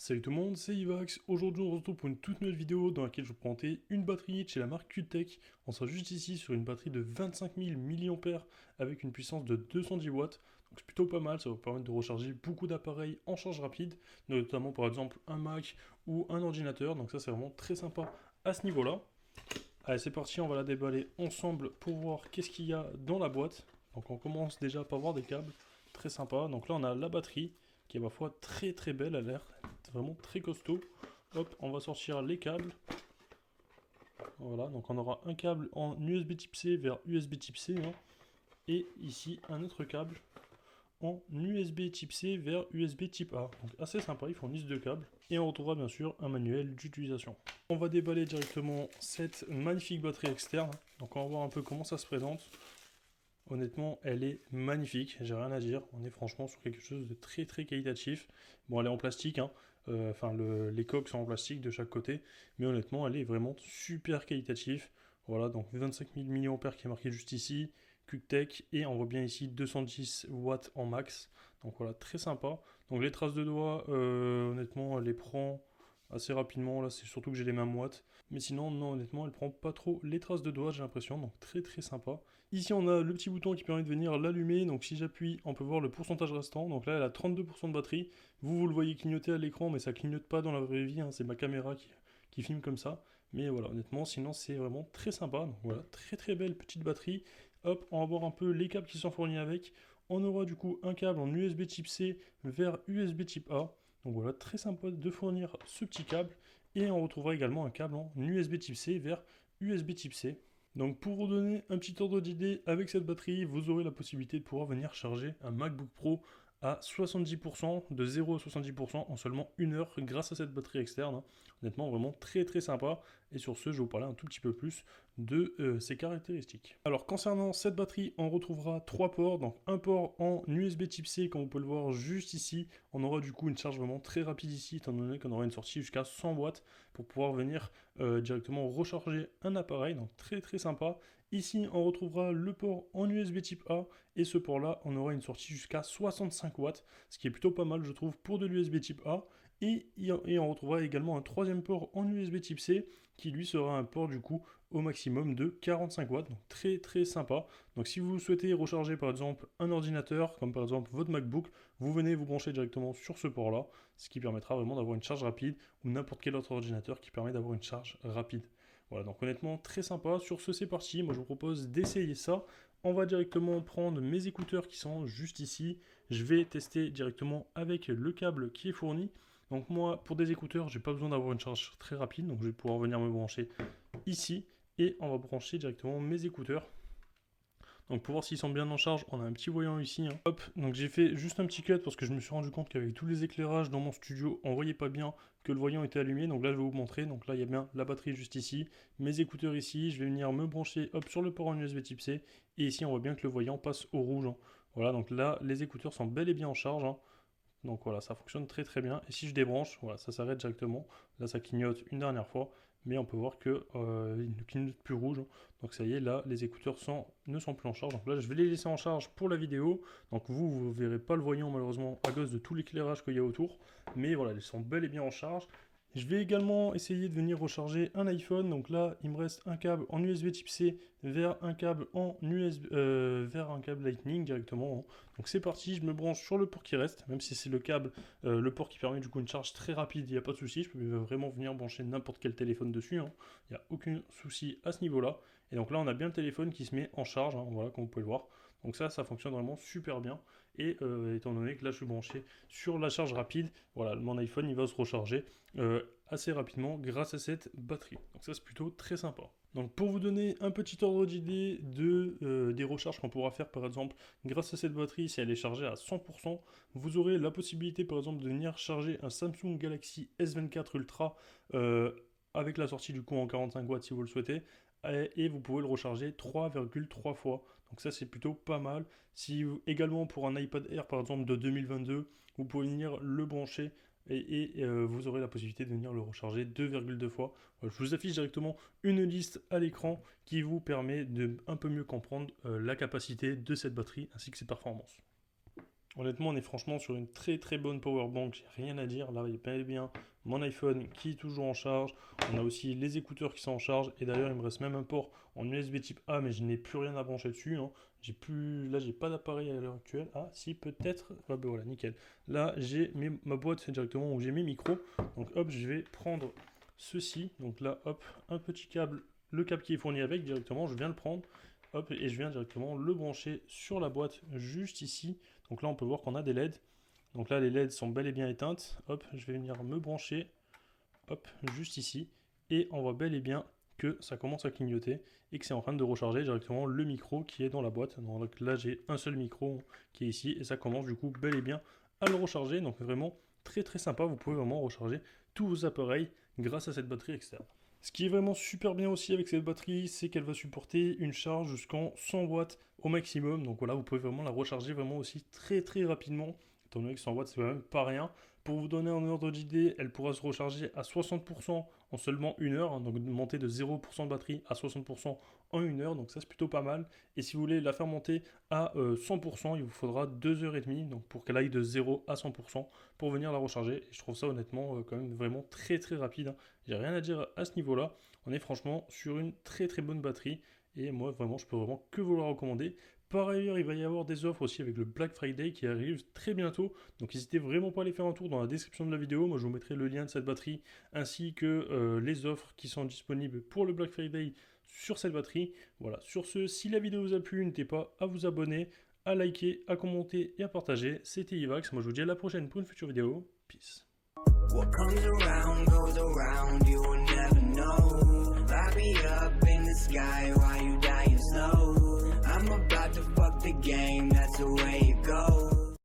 Salut tout le monde, c'est Ivax. Aujourd'hui on se retrouve pour une toute nouvelle vidéo dans laquelle je vais vous présenter une batterie de chez la marque QTech. On sera juste ici sur une batterie de 25 000 mAh avec une puissance de 210 watts. Donc c'est plutôt pas mal, ça va vous permettre de recharger beaucoup d'appareils en charge rapide, notamment par exemple un Mac ou un ordinateur. Donc ça c'est vraiment très sympa à ce niveau-là. Allez c'est parti, on va la déballer ensemble pour voir qu'est-ce qu'il y a dans la boîte. Donc on commence déjà par voir des câbles, très sympa. Donc là on a la batterie qui est ma foi très très belle, elle a l'air vraiment très costaud. Hop, on va sortir les câbles. Voilà, donc on aura un câble en USB type C vers USB type C, hein, et ici un autre câble en USB type C vers USB type A. Donc assez sympa, ils fournissent deux câbles. Et on retrouvera bien sûr un manuel d'utilisation. On va déballer directement cette magnifique batterie externe. Donc on va voir un peu comment ça se présente. Honnêtement, elle est magnifique, j'ai rien à dire. On est franchement sur quelque chose de très très qualitatif. Bon, elle est en plastique, hein. Enfin, les coques sont en plastique de chaque côté, mais honnêtement, elle est vraiment super qualitative. Voilà, donc 25 000 mAh qui est marqué juste ici, QTech, et on voit bien ici 210 watts en max. Donc voilà, très sympa. Donc les traces de doigts, honnêtement, elle les prend assez rapidement. Là, c'est surtout que j'ai les mains moites. Mais sinon, non, honnêtement, elle prend pas trop les traces de doigts, j'ai l'impression. Donc très très sympa. Ici, on a le petit bouton qui permet de venir l'allumer. Donc si j'appuie, on peut voir le pourcentage restant. Donc là, elle a 32% de batterie. Vous le voyez clignoter à l'écran, mais ça clignote pas dans la vraie vie, hein. C'est ma caméra qui filme comme ça. Mais voilà, honnêtement, sinon, c'est vraiment très sympa. Donc voilà, très très belle petite batterie. Hop, on va voir un peu les câbles qui sont fournis avec. On aura du coup un câble en USB type C vers USB type A. Donc voilà, très sympa de fournir ce petit câble. Et on retrouvera également un câble en USB type C vers USB type C. Donc pour vous donner un petit ordre d'idée, avec cette batterie, vous aurez la possibilité de pouvoir venir charger un MacBook Pro à 70%, de 0 à 70% en seulement 1 heure grâce à cette batterie externe, hein. Honnêtement, vraiment très très sympa. Et sur ce, je vais vous parler un tout petit peu plus de ses caractéristiques. Alors concernant cette batterie, on retrouvera trois ports. Donc un port en USB type C, comme vous pouvez le voir juste ici. On aura du coup une charge vraiment très rapide ici, étant donné qu'on aura une sortie jusqu'à 100 watts pour pouvoir venir directement recharger un appareil. Donc très très sympa. Ici, on retrouvera le port en USB type A, et ce port-là, on aura une sortie jusqu'à 65 watts, ce qui est plutôt pas mal, je trouve, pour de l'USB type A. Et on retrouvera également un troisième port en USB type C, qui lui sera un port du coup au maximum de 45 watts, donc très très sympa. Donc si vous souhaitez recharger par exemple un ordinateur, comme par exemple votre MacBook, vous venez vous brancher directement sur ce port-là, ce qui permettra vraiment d'avoir une charge rapide, ou n'importe quel autre ordinateur qui permet d'avoir une charge rapide. Voilà, donc honnêtement très sympa. Sur ce, c'est parti. Moi je vous propose d'essayer ça. On va directement prendre mes écouteurs qui sont juste ici. Je vais tester directement avec le câble qui est fourni. Donc moi, pour des écouteurs, j'ai pas besoin d'avoir une charge très rapide, donc je vais pouvoir venir me brancher ici, et on va brancher directement mes écouteurs. Donc pour voir s'ils sont bien en charge, on a un petit voyant ici, hein. Hop, donc j'ai fait juste un petit cut parce que je me suis rendu compte qu'avec tous les éclairages dans mon studio, on voyait pas bien que le voyant était allumé. Donc là, je vais vous montrer. Donc là, il y a bien la batterie juste ici, mes écouteurs ici. Je vais venir me brancher, hop, sur le port en USB type C. Et ici, on voit bien que le voyant passe au rouge, hein. Voilà, donc là, les écouteurs sont bel et bien en charge, hein. Donc voilà, ça fonctionne très très bien. Et si je débranche, voilà, ça s'arrête directement. Là, ça clignote une dernière fois, mais on peut voir que il ne clignote plus rouge. Donc ça y est, là, les écouteurs ne sont plus en charge. Donc là, je vais les laisser en charge pour la vidéo. Donc vous verrez pas le voyant malheureusement à cause de tout l'éclairage qu'il y a autour. Mais voilà, ils sont bel et bien en charge. Je vais également essayer de venir recharger un iPhone. Donc là, il me reste un câble en USB type C vers un câble en USB, vers un câble Lightning directement, hein. Donc c'est parti, je me branche sur le port qui reste, même si c'est le câble, le port qui permet du coup une charge très rapide, il n'y a pas de souci, je peux vraiment venir brancher n'importe quel téléphone dessus, hein. Il n'y a aucun souci à ce niveau-là. Et donc là on a bien le téléphone qui se met en charge, hein, voilà, comme vous pouvez le voir. Donc ça fonctionne vraiment super bien. Et étant donné que là je suis branché sur la charge rapide, voilà, mon iPhone il va se recharger assez rapidement grâce à cette batterie. Donc ça c'est plutôt très sympa. Donc pour vous donner un petit ordre d'idée des recharges qu'on pourra faire par exemple grâce à cette batterie, si elle est chargée à 100%, vous aurez la possibilité par exemple de venir charger un Samsung Galaxy S24 Ultra avec la sortie du coup en 45 watts si vous le souhaitez, et vous pouvez le recharger 3,3 fois. Donc ça c'est plutôt pas mal. Si également pour un iPad Air par exemple de 2022, vous pouvez venir le brancher et vous aurez la possibilité de venir le recharger 2,2 fois. Voilà, je vous affiche directement une liste à l'écran qui vous permet de un peu mieux comprendre la capacité de cette batterie ainsi que ses performances. Honnêtement, on est franchement sur une très très bonne powerbank, j'ai rien à dire. Là, il y a bien mon iPhone qui est toujours en charge. On a aussi les écouteurs qui sont en charge. Et d'ailleurs, il me reste même un port en USB type A, mais je n'ai plus rien à brancher dessus, hein. Là, j'ai pas d'appareil à l'heure actuelle. Ah, si, peut-être. Ah, ben voilà, nickel. Là, j'ai ma boîte directement où j'ai mes micros. Donc, hop, je vais prendre ceci. Donc là, hop, un petit câble, le câble qui est fourni avec directement, je viens le prendre. Hop, et je viens directement le brancher sur la boîte juste ici. Donc là, on peut voir qu'on a des LED. Donc là, les LED sont bel et bien éteintes. Hop, je vais venir me brancher. Hop, juste ici. Et on voit bel et bien que ça commence à clignoter et que c'est en train de recharger directement le micro qui est dans la boîte. Donc là, j'ai un seul micro qui est ici et ça commence du coup bel et bien à le recharger. Donc vraiment très très sympa. Vous pouvez vraiment recharger tous vos appareils grâce à cette batterie externe. Ce qui est vraiment super bien aussi avec cette batterie, c'est qu'elle va supporter une charge jusqu'en 100 watts au maximum. Donc voilà, vous pouvez vraiment la recharger vraiment aussi très très rapidement. Étant donné que 100 watts, c'est quand même pas rien. Pour vous donner un ordre d'idée, elle pourra se recharger à 60% en seulement 1 heure. Hein, donc monter de 0% de batterie à 60% en 1 heure. Donc ça, c'est plutôt pas mal. Et si vous voulez la faire monter à 100%, il vous faudra 2h30. Donc pour qu'elle aille de 0 à 100% pour venir la recharger. Et je trouve ça honnêtement quand même vraiment très très rapide. Hein. J'ai rien à dire à ce niveau-là. On est franchement sur une très très bonne batterie. Et moi, vraiment, je peux vraiment que vous la recommander. Par ailleurs, il va y avoir des offres aussi avec le Black Friday qui arrive très bientôt. Donc n'hésitez vraiment pas à aller faire un tour dans la description de la vidéo. Moi, je vous mettrai le lien de cette batterie ainsi que les offres qui sont disponibles pour le Black Friday sur cette batterie. Voilà, sur ce, si la vidéo vous a plu, n'hésitez pas à vous abonner, à liker, à commenter et à partager. C'était Ivax. Moi, je vous dis à la prochaine pour une future vidéo. Peace. What comes around goes around, you will never know. Light me up in the sky while you dying slow. I'm about to fuck the game, that's the way it goes.